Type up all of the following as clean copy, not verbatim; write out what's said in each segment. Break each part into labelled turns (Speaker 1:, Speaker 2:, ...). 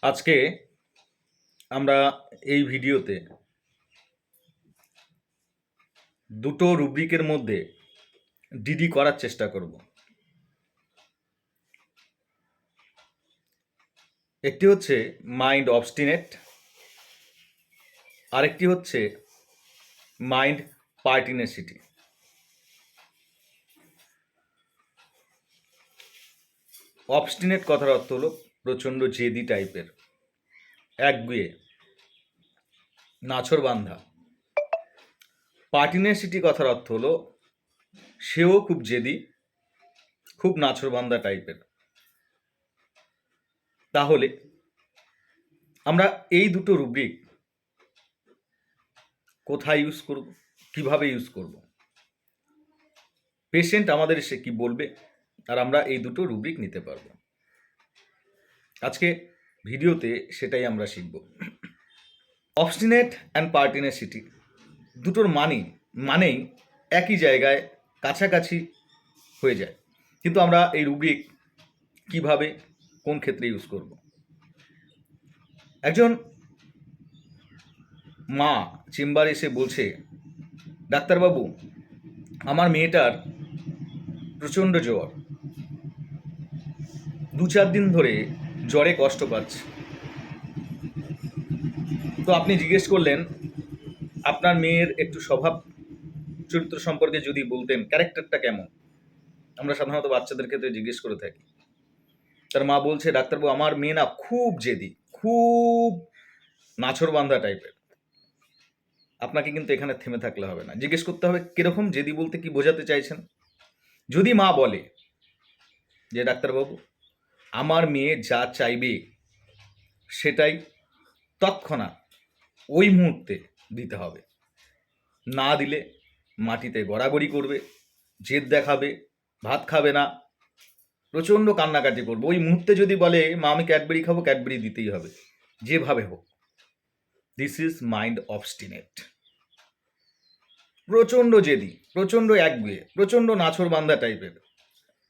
Speaker 1: আজকে আমরা এই ভিডিওতে দুটো রুব্রিকের মধ্যে ডিডি করার চেষ্টা করব। একটি হচ্ছে মাইন্ড অবস্টিনেট, আরেকটি হচ্ছে মাইন্ড পার্টিনেসিটি। অবস্টিনেট কথার অর্থ হলো প্রচণ্ড জেদি টাইপের, একগুয়ে, নাছোড়বান্ধা। পার্টিনেসিটি কথার অর্থ হলো সেও খুব জেদি, খুব নাছোড়বান্ধা টাইপের। তাহলে আমরা এই দুটো রুব্রিক কোথায় ইউজ করব, কিভাবে ইউজ করব, পেশেন্ট আমাদের এসে কি বলবে, আর আমরা এই দুটো রুব্রিক নিতে পারবো। আজকে ভিডিওতে সেটাই আমরা শিখব। অবস্টিনেট অ্যান্ড পার্টিনেসিটি দুটোর মানেই একই জায়গায় কাছাকাছি হয়ে যায়, কিন্তু আমরা এই রুব্রিক কিভাবে কোন ক্ষেত্রে ইউজ করব। একজন মা চেম্বারে এসে বলছে, ডাক্তারবাবু আমার মেয়েটার প্রচণ্ড জ্বর, 2-4 দিন ধরে জ্বরে কষ্ট পাচ্ছে। তো আপনি জিজ্ঞেস করলেন আপনার মেয়ের একটু স্বভাব চরিত্র সম্পর্কে যদি বলতেন, ক্যারেক্টারটা কেমন। আমরা সাধারণত বাচ্চাদের ক্ষেত্রে জিজ্ঞেস করে থাকি। তার মা বলছে, ডাক্তারবাবু আমার মেয়ে না খুব জেদি, খুব নাছোড়বান্ধা টাইপের। আপনাকে কিন্তু এখানে থেমে থাকলে হবে না, জিজ্ঞেস করতে হবে কিরকম জেদি বলতে কি বোঝাতে চাইছেন। যদি মা বলে যে ডাক্তারবাবু আমার মেয়ে যা চাইবে সেটাই তৎক্ষণাৎ ওই মুহূর্তে দিতে হবে, না দিলে মাটিতে গড়াগড়ি করবে, জেদ দেখাবে, ভাত খাবে না, প্রচণ্ড কান্নাকাটি করবে। ওই মুহূর্তে যদি বলে মা আমি ক্যাডবেরি খাবো, ক্যাডবেরি দিতেই হবে, যেভাবে হোক। This is mind obstinate. প্রচণ্ড জেদি, প্রচণ্ড একগুয়ে, প্রচণ্ড নাছোড়বান্ধা টাইপের,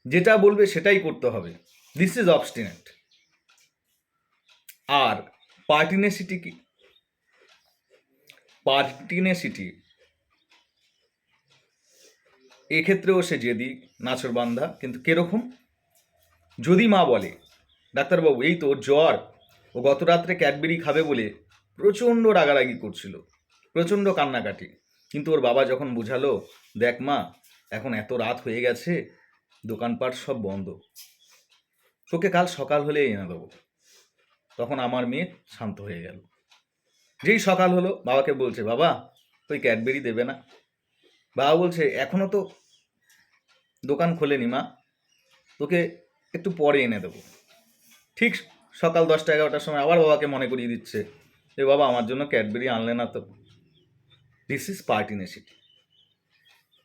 Speaker 1: যেটা বলবে সেটাই করতে হবে। This is obstinate. আর পার্টিনেসিটি কি? পার্টিনেসিটি এক্ষেত্রেও সে জেদি, নাছোড়বান্ধা, কিন্তু কিরকম? যদি মা বলে ডাক্তারবাবু এই তো জ্বর, ও গত রাত্রে ক্যাডবেরি খাবে বলে প্রচণ্ড রাগারাগি করছিল, প্রচণ্ড কান্নাকাটি, কিন্তু ওর বাবা যখন বুঝালো দেখ মা এখন এত রাত হয়ে গেছে, দোকানপাট সব বন্ধ, তোকে কাল সকাল হলে এনে দেবো, তখন আমার মেয়ে শান্ত হয়ে গেল। যেই সকাল হলো বাবাকে বলছে, বাবা ওই ক্যাডবেরি দেবে না? বাবা বলছে এখনো তো দোকান খোলেনি মা, তোকে একটু পরে এনে দেবো। ঠিক সকাল 10টা-11টার সময় আবার বাবাকে মনে করিয়ে দিচ্ছে, এ বাবা আমার জন্য ক্যাডবেরি আনলে না তো। This is পার্টিনেসিটি।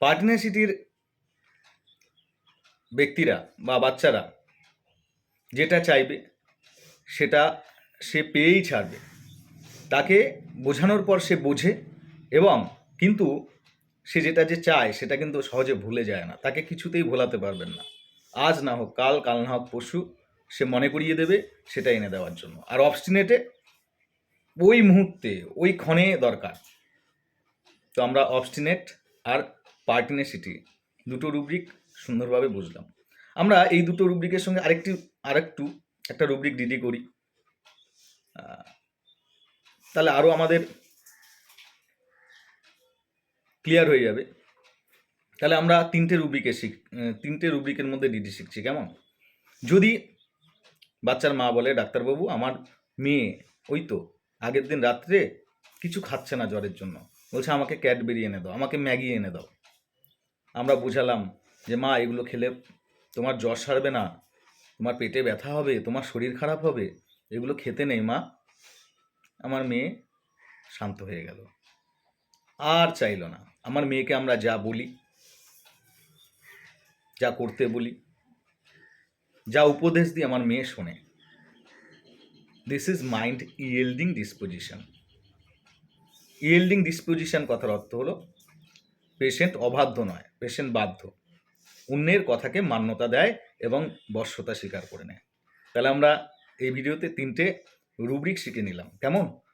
Speaker 1: পার্টিনেসিটির ব্যক্তিরা বা বাচ্চারা যেটা চাইবে সেটা সে পেয়েই ছাড়বে। তাকে বোঝানোর পর সে বোঝে, এবং কিন্তু সে যেটা যে চায় সেটা কিন্তু সহজে ভুলে যায় না। তাকে কিছুতেই ভোলাতে পারবেন না। আজ না হোক কাল, কাল না হোক পরশু সে মনে করিয়ে দেবে সেটা এনে দেওয়ার জন্য। আর অবস্টিনেটে ওই মুহূর্তে ওই ক্ষণে দরকার। তো আমরা অবস্টিনেট আর পার্টিনেসিটি দুটো রুব্রিক সুন্দরভাবে বুঝলাম। আমরা এই দুটো রুব্রিকের সঙ্গে একটা রুব্রিক ডিডি করি, তাহলে আরও আমাদের ক্লিয়ার হয়ে যাবে। তাহলে আমরা তিনটে রুব্রিকের মধ্যে ডিডি শিখছি। কেমন? যদি বাচ্চার মা বলে ডাক্তারবাবু আমার মেয়ে ওই তো আগের দিন রাত্রে কিছু খাচ্ছে না জ্বরের জন্য, বলছে আমাকে ক্যাডবেরি এনে দাও, আমাকে ম্যাগি এনে দাও। আমরা বুঝালাম যে মা এগুলো খেলে তোমার জ্বর সারবে না, তোমার পেটে ব্যথা হবে, তোমার শরীর খারাপ হবে, এগুলো খেতে নেই মা। আমার মেয়ে শান্ত হয়ে গেল, আর চাইল না। আমার মেয়েকে আমরা যা বলি, যা করতে বলি, যা উপদেশ দিই আমার মেয়ে শোনে। This is mind yielding disposition. Yielding disposition কথার অর্থ হলো পেশেন্ট অবাধ্য নয়, পেশেন্ট বাধ্য, অন্যের কথাকে মান্যতা দেয় এবং বশ্যতা স্বীকার করে নেয়। তাহলে আমরা এই ভিডিওতে তিনটে রুব্রিক শিখে নিলাম। কেমন?